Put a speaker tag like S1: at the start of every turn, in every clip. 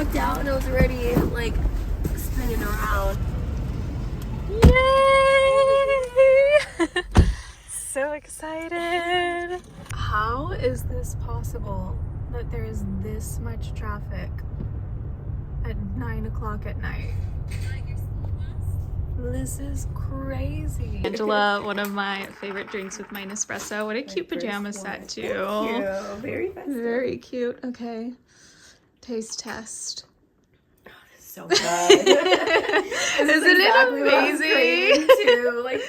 S1: walked out and I was already like spinning around.
S2: Yay! So excited. How is this possible that there is this much traffic at 9 o'clock at night? This is crazy. Angela, one of my favorite drinks with my Nespresso. What a cute pajama set too.
S1: Thank you. Very festive.
S2: Very cute. Okay. Taste test.
S1: So good. Isn't
S2: it amazing?
S1: Too. Like,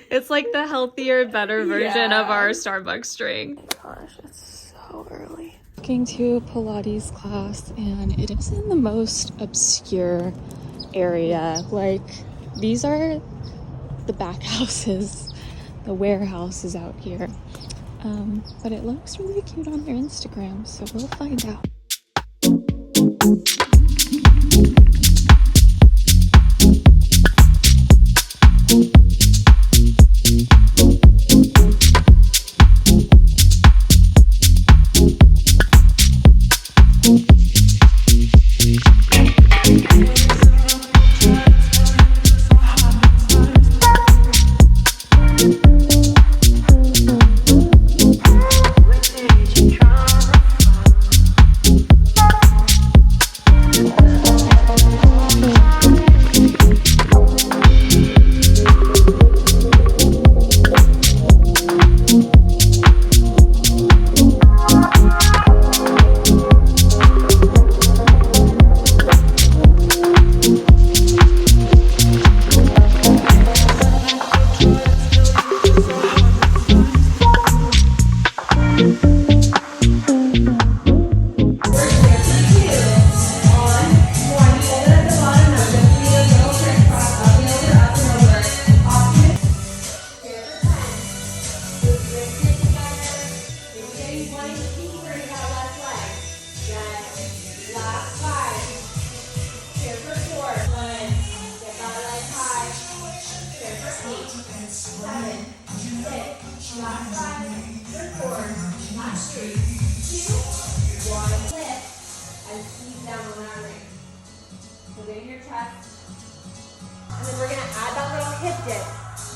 S2: it's like the healthier, better version of our Starbucks drink.
S1: Oh gosh, it's so early.
S2: Walking to a Pilates class, and it is in the most obscure area. Like, these are the back houses, the warehouses out here. But it looks really cute on their Instagram, so we'll find out.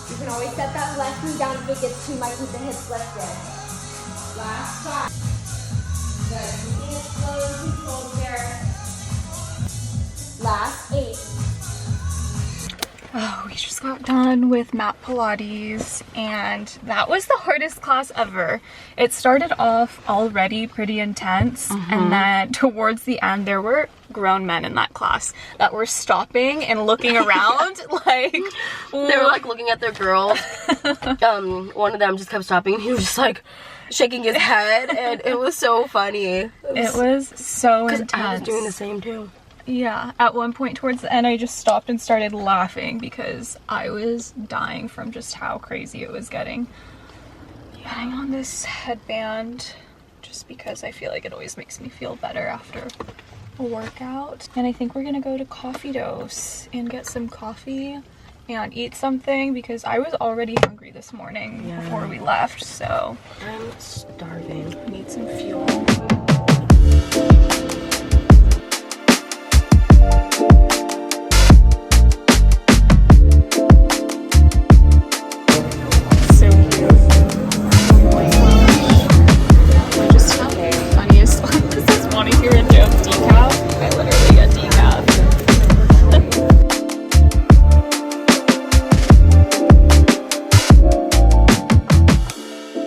S3: You can always set that left knee down if it gets too much with the hips lifted. Last 5. Good. Keeping it slow and controlled here. Last 8.
S2: Oh, we just got done with mat Pilates, and that was the hardest class ever. It started off already pretty intense, and then towards the end there were grown men in that class that were stopping and looking around like
S1: they were like looking at their girls. One of them just kept stopping and he was just like shaking his head, and it was so funny.
S2: It was so intense.
S1: I was doing the same too.
S2: Yeah, at one point towards the end I just stopped and started laughing because I was dying from just how crazy it was getting. Putting on this headband just because I feel like it always makes me feel better after a workout. And I think we're gonna go to Coffee Dose and get some coffee and eat something because I was already hungry this morning before we left, so
S1: I'm starving.
S2: I need some fuel.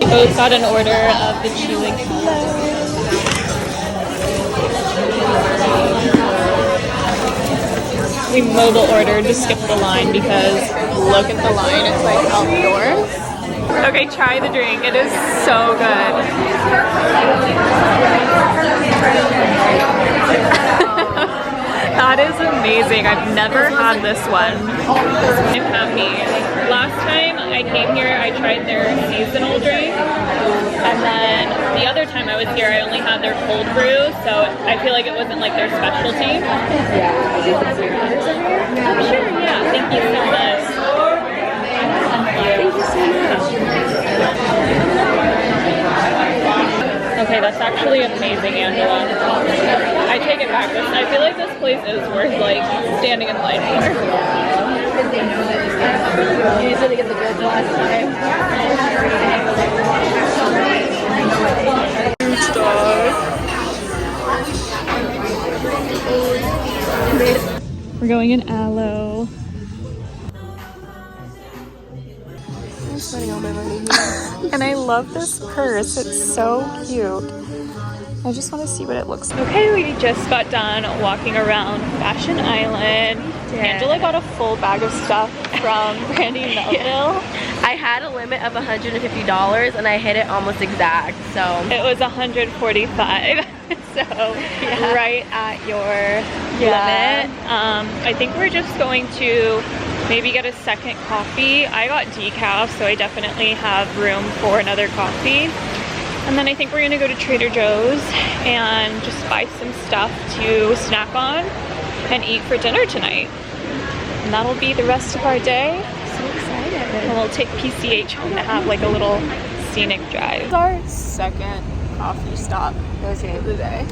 S2: Both got an order of the chili hello. We mobile ordered to skip the line because look at the line, it's like outdoors. Okay, try the drink. It is so good. That is amazing. I've never had this one. I'm happy. Last time I came here, I tried their seasonal drink, and then the other time I was here, I only had their cold brew, so I feel like it wasn't like their specialty. Yeah. I'm sure, yeah. Thank you so much. Thank you so much. Okay, that's actually amazing, Angela. I take it back. breakfast. I feel like this place is worth like standing in line for.
S1: Because they know that you usually get the good last time.
S2: We're going in Aloe.
S1: I'm spending all my money here.
S2: And I love this purse. It's so cute. I just want to see what it looks like. Okay, we just got done walking around Fashion Island.
S1: Yeah.
S2: Angela got a full bag of stuff from Brandy Melville.
S1: Yeah. I had a limit of $150 and I hit it almost exact, so.
S2: It was $145. So yeah. Right at your limit. I think we're just going to maybe get a second coffee. I got decaf, so I definitely have room for another coffee. And then I think we're gonna go to Trader Joe's and just buy some stuff to snack on and eat for dinner tonight. And that'll be the rest of our day.
S1: So excited.
S2: And we'll take PCH home to have like a little scenic drive. It's our second coffee stop of the day.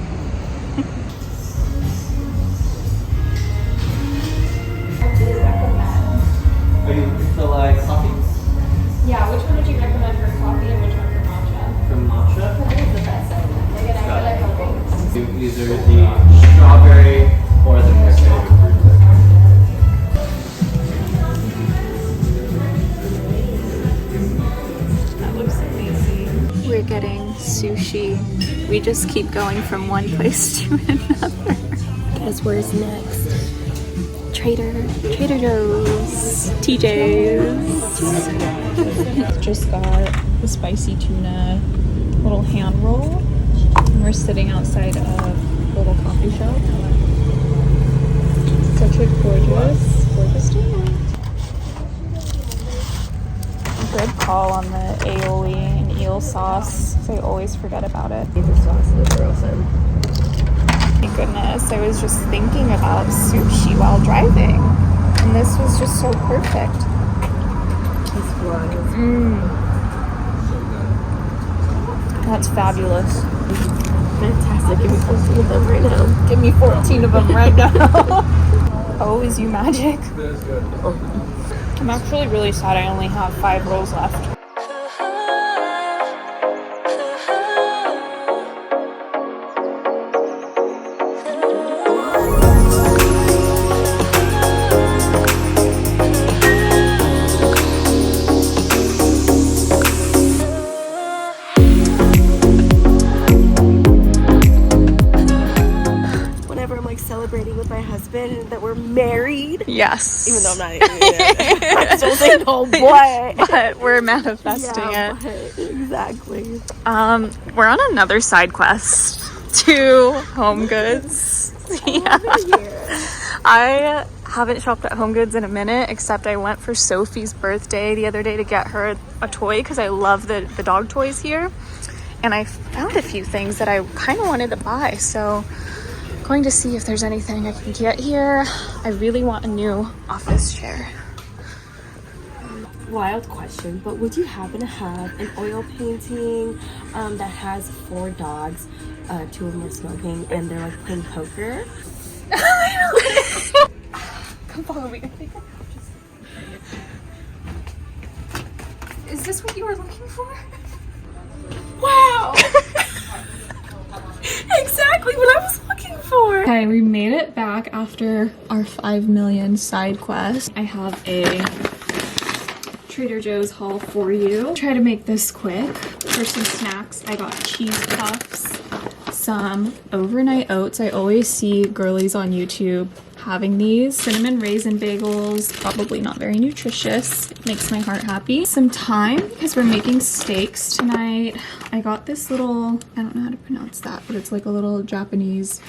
S4: Are you looking for like coffees?
S2: Yeah, which one would you recommend for coffee and which one for matcha?
S4: For matcha?
S2: I think it's the best. Like, and I feel like I'm
S4: Either the strawberry or the meringue.
S2: That looks amazing. We're getting sushi. We just keep going from one place to another.
S1: Guess where's next?
S2: Trader Joe's, TJ's. Just got the spicy tuna little hand roll. And we're sitting outside of a little coffee shop. Such a gorgeous day. Good call on the aioli and eel sauce. I always forget about it.
S1: The sauce is frozen.
S2: Thank goodness. I was just thinking about sushi while driving. And this was just so perfect.
S1: This was.
S2: That's fabulous.
S1: Fantastic. Give me 14 of them right now.
S2: Give me 14 of them right now. Oh, is you magic? I'm actually really sad I only have 5 rolls left.
S1: Celebrating with my husband that we're married.
S2: Yes.
S1: Even though I'm not even I'm still single,
S2: but we're manifesting it.
S1: Exactly.
S2: We're on another side quest to Home Goods. Yeah. I haven't shopped at Home Goods in a minute, except I went for Sophie's birthday the other day to get her a toy because I love the dog toys here. And I found a few things that I kind of wanted to buy, so going to see if there's anything I can get here. I really want a new office chair.
S1: Wild question, but would you happen to have an oil painting that has 4 dogs, 2 of them are smoking, and they're like playing poker?
S2: Come follow me. Is this what you were looking for?
S1: Wow! Exactly what I was looking for.
S2: Okay, we made it back after our 5 million side quest. I have a Trader Joe's haul for you. Try to make this quick. For some snacks, I got cheese puffs, some overnight oats. I always see girlies on YouTube having these. Cinnamon raisin bagels, probably not very nutritious. It makes my heart happy. Some thyme, because we're making steaks tonight. I got this little, I don't know how to pronounce that, but it's like a little Japanese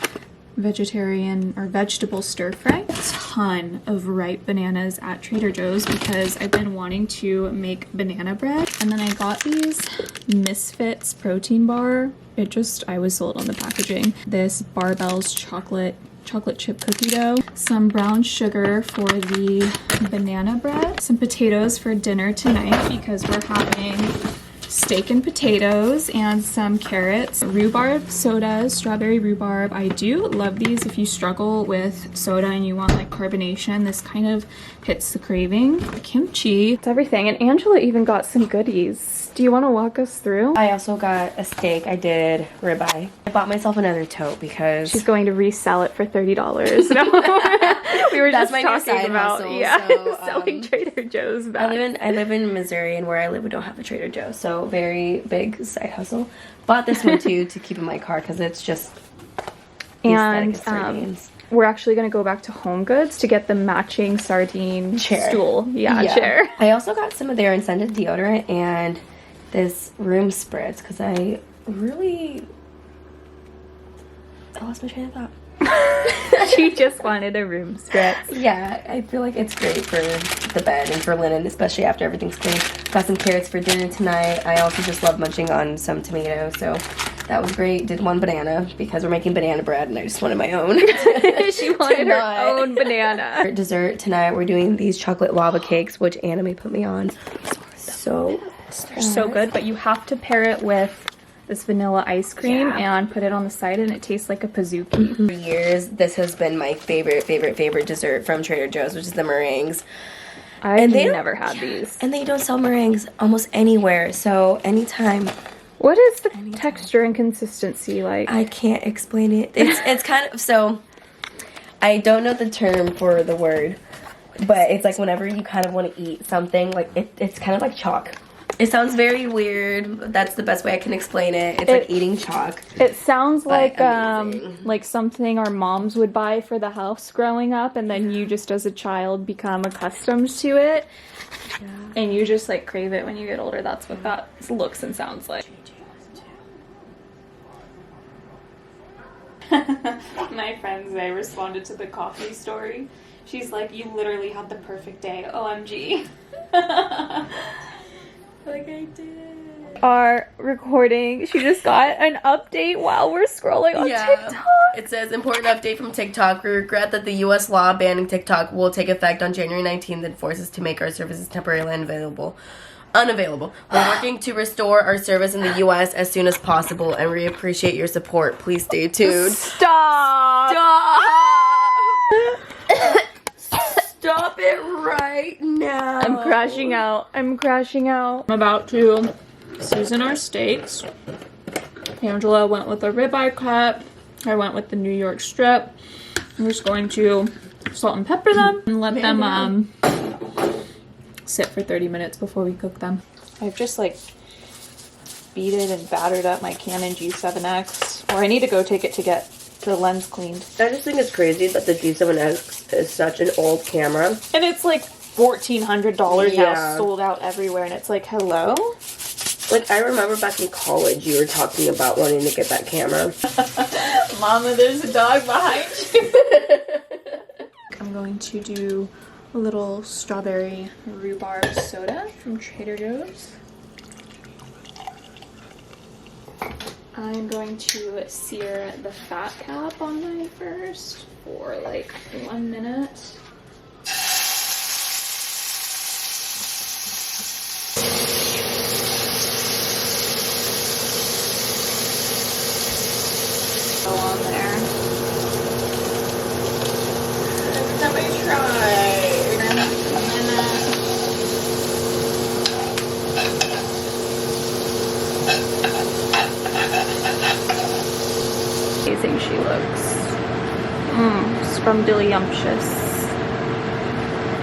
S2: vegetarian or vegetable stir fry. A ton of ripe bananas at Trader Joe's because I've been wanting to make banana bread. And then I got these Misfits protein bar. I was sold on the packaging. This Barbell's chocolate chip cookie dough, some brown sugar for the banana bread, some potatoes for dinner tonight because we're having steak and potatoes and some carrots, rhubarb sodas, strawberry rhubarb. I do love these if you struggle with soda and you want like carbonation. This kind of hits the craving. Kimchi, it's everything. And Angela even got some goodies. Do you want to walk us through?
S1: I also got a steak. I did ribeye. I bought myself another tote because
S2: She's going to resell it for $30. No. We were
S1: That's
S2: just
S1: my new
S2: talking
S1: side
S2: about
S1: hustle,
S2: yeah,
S1: so,
S2: selling Trader Joe's bags.
S1: I live in Missouri, and where I live we don't have a Trader Joe's, so very big side hustle. Bought this one too to keep in my car because it's just the
S2: and
S1: aesthetic of sardines.
S2: we're actually going to go back to Home Goods to get the matching sardine
S1: Chair.
S2: stool. Yeah, chair.
S1: I also got some of their scented deodorant and this room spritz because I lost my train of thought.
S2: She just wanted a room spritz.
S1: Yeah, I feel like it's great for the bed and for linen, especially after everything's clean. Got some carrots for dinner tonight. I also just love munching on some tomatoes, so that was great. Did one banana because we're making banana bread and I just wanted my own.
S2: She wanted her own banana.
S1: For dessert tonight, we're doing these chocolate lava cakes, which Anime put me on. So
S2: They're so good, but you have to pair it with this vanilla ice cream and put it on the side and it tastes like a Pizookie.
S1: For years, this has been my favorite dessert from Trader Joe's, which is the meringues.
S2: I've
S1: they don't-
S2: never had these.
S1: And they don't sell meringues almost anywhere, so anytime.
S2: What is the texture and consistency like?
S1: I can't explain it. It's kind of, so I don't know the term for the word, but it's like whenever you kind of want to eat something, like it's kind of like chalk. It sounds very weird, but that's the best way I can explain it. It's like eating chalk.
S2: It sounds like
S1: amazing.
S2: like something our moms would buy for the house growing up, and then you just as a child become accustomed to it, and you just like crave it when you get older. That's what that looks and sounds like. My friend Zay responded to the coffee story. She's like, "You literally had the perfect day. OMG." Like I did. Our recording, she just got an update while we're scrolling on TikTok.
S1: It says, important update from TikTok. We regret that the U.S. law banning TikTok will take effect on January 19th and force us to make our services temporarily unavailable. We're working to restore our service in the U.S. as soon as possible, and we appreciate your support. Please stay tuned.
S2: Stop!
S1: Stop it right now.
S2: I'm crashing out. I'm crashing out. I'm about to season our steaks. Angela went with a ribeye cut. I went with the New York strip. I'm just going to salt and pepper them and let them sit for 30 minutes before we cook them. I've just like beaten and battered up my Canon G7X. Or I need to go take it to get the lens cleaned.
S1: I just think it's crazy that the G7X is such an old camera.
S2: And it's like $1,400
S1: Yeah.
S2: now, sold out everywhere, and it's like, hello?
S1: Like, I remember back in college you were talking about wanting to get that camera.
S2: Mama, there's a dog behind you. I'm going to do a little strawberry rhubarb soda from Trader Joe's. I'm going to sear the fat cap on mine first for like 1 minute. Go on there.
S1: Every time I try.
S2: Amazing she looks. Scrumdiddlyumptious.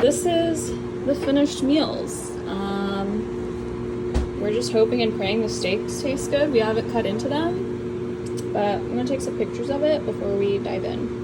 S2: This is the finished meals. We're just hoping and praying the steaks taste good. We haven't cut into them, but I'm gonna take some pictures of it before we dive in.